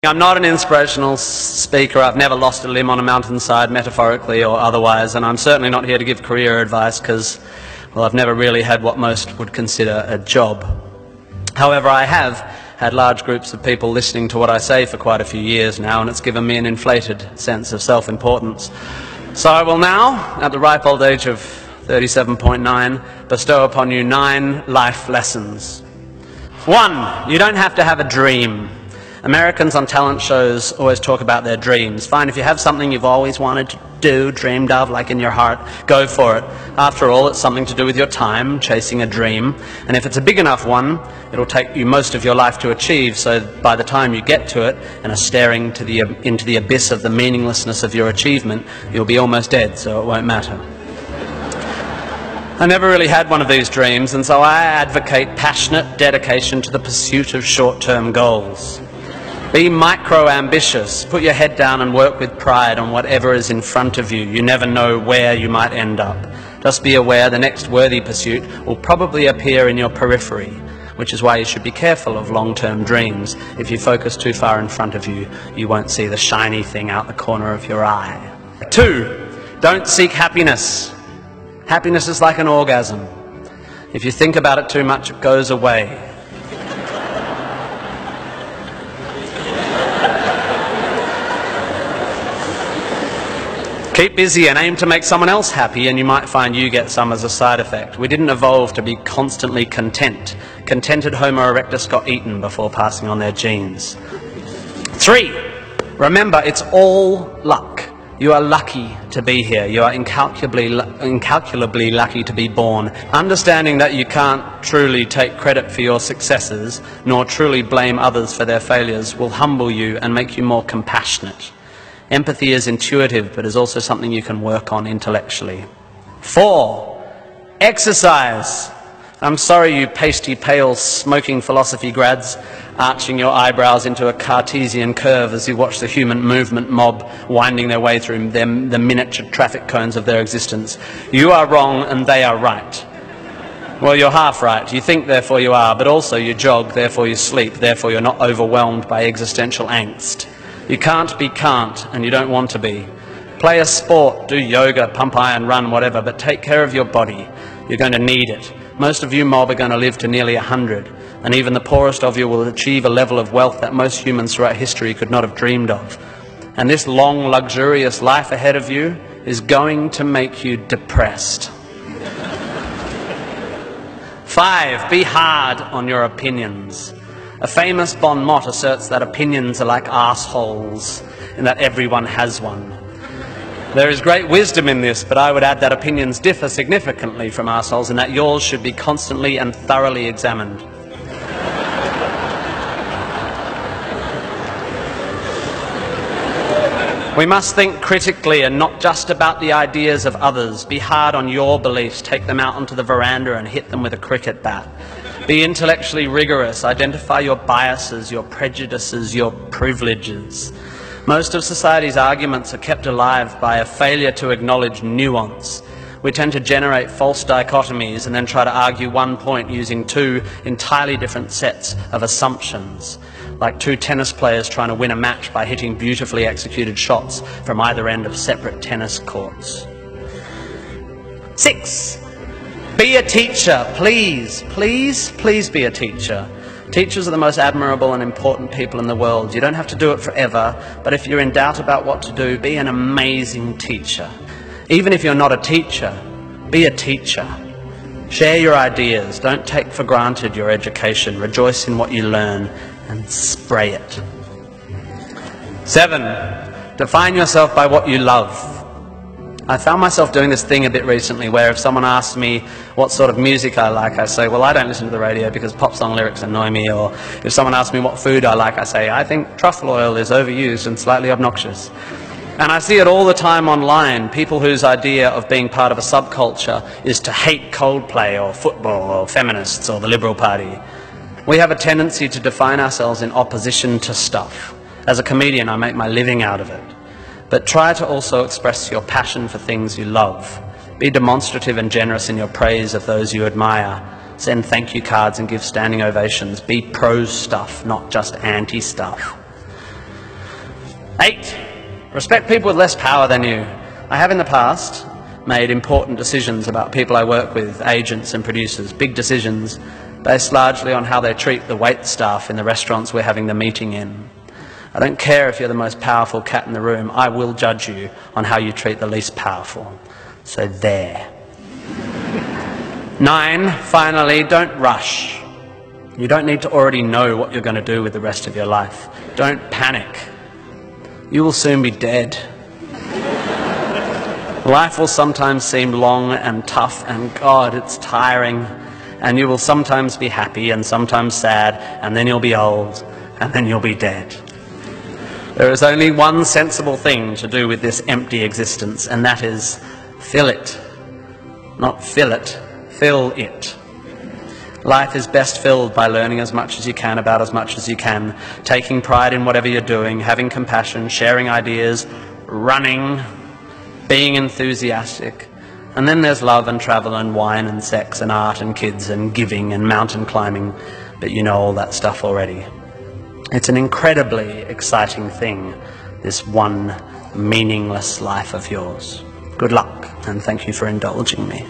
I'm not an inspirational speaker. I've never lost a limb on a mountainside, metaphorically or otherwise, and I'm certainly not here to give career advice because, well, I've never really had what most would consider a job. However, I have had large groups of people listening to what I say for quite a few years now, and it's given me an inflated sense of self-importance. So I will now, at the ripe old age of 37.9, bestow upon you 9 life lessons. 1, you don't have to have a dream. Americans on talent shows always talk about their dreams. Fine, if you have something you've always wanted to do, dreamed of, like in your heart, go for it. After all, it's something to do with your time, chasing a dream. And if it's a big enough one, it'll take you most of your life to achieve, so by the time you get to it and are staring into the abyss of the meaninglessness of your achievement, you'll be almost dead, so it won't matter. I never really had one of these dreams, and so I advocate passionate dedication to the pursuit of short-term goals. Be micro-ambitious. Put your head down and work with pride on whatever is in front of you. You never know where you might end up. Just be aware the next worthy pursuit will probably appear in your periphery, which is why you should be careful of long-term dreams. If you focus too far in front of you, you won't see the shiny thing out the corner of your eye. 2, don't seek happiness. Happiness is like an orgasm. If you think about it too much, it goes away. Keep busy and aim to make someone else happy, and you might find you get some as a side effect. We didn't evolve to be constantly content. Contented Homo erectus got eaten before passing on their genes. 3, remember, it's all luck. You are lucky to be here. You are incalculably lucky to be born. Understanding that you can't truly take credit for your successes, nor truly blame others for their failures, will humble you and make you more compassionate. Empathy is intuitive, but is also something you can work on intellectually. 4, exercise. I'm sorry, you pasty, pale, smoking philosophy grads, arching your eyebrows into a Cartesian curve as you watch the human movement mob winding their way through the miniature traffic cones of their existence. You are wrong and they are right. Well, you're half right. You think, therefore you are, but also you jog, therefore you sleep, therefore you're not overwhelmed by existential angst. You can't be can't, and you don't want to be. Play a sport, do yoga, pump iron, run, whatever, but take care of your body. You're going to need it. Most of you mob are going to live to nearly 100, and even the poorest of you will achieve a level of wealth that most humans throughout history could not have dreamed of. And this long, luxurious life ahead of you is going to make you depressed. 5, be hard on your opinions. A famous bon mot asserts that opinions are like arseholes, and that everyone has one. There is great wisdom in this, but I would add that opinions differ significantly from arseholes, and that yours should be constantly and thoroughly examined. We must think critically and not just about the ideas of others. Be hard on your beliefs, take them out onto the veranda and hit them with a cricket bat. Be intellectually rigorous, identify your biases, your prejudices, your privileges. Most of society's arguments are kept alive by a failure to acknowledge nuance. We tend to generate false dichotomies and then try to argue one point using 2 entirely different sets of assumptions, like 2 tennis players trying to win a match by hitting beautifully executed shots from either end of separate tennis courts. 6. Be a teacher, please, please, please be a teacher. Teachers are the most admirable and important people in the world. You don't have to do it forever, but if you're in doubt about what to do, be an amazing teacher. Even if you're not a teacher, be a teacher. Share your ideas. Don't take for granted your education. Rejoice in what you learn and spray it. 7, define yourself by what you love. I found myself doing this thing a bit recently where if someone asks me what sort of music I like, I say, well, I don't listen to the radio because pop song lyrics annoy me. Or if someone asks me what food I like, I say, I think truffle oil is overused and slightly obnoxious. And I see it all the time online, people whose idea of being part of a subculture is to hate Coldplay or football or feminists or the Liberal Party. We have a tendency to define ourselves in opposition to stuff. As a comedian, I make my living out of it. But try to also express your passion for things you love. Be demonstrative and generous in your praise of those you admire. Send thank you cards and give standing ovations. Be pro stuff, not just anti stuff. 8, respect people with less power than you. I have in the past made important decisions about people I work with, agents and producers, big decisions based largely on how they treat the wait staff in the restaurants we're having the meeting in. I don't care if you're the most powerful cat in the room, I will judge you on how you treat the least powerful. So there. 9, finally, don't rush. You don't need to already know what you're going to do with the rest of your life. Don't panic. You will soon be dead. Life will sometimes seem long and tough, and God, it's tiring. And you will sometimes be happy and sometimes sad, and then you'll be old, and then you'll be dead. There is only one sensible thing to do with this empty existence, and that is fill it. Not fill it, fill it. Life is best filled by learning as much as you can about as much as you can, taking pride in whatever you're doing, having compassion, sharing ideas, running, being enthusiastic. And then there's love and travel and wine and sex and art and kids and giving and mountain climbing, but you know all that stuff already. It's an incredibly exciting thing, this one meaningless life of yours. Good luck, and thank you for indulging me.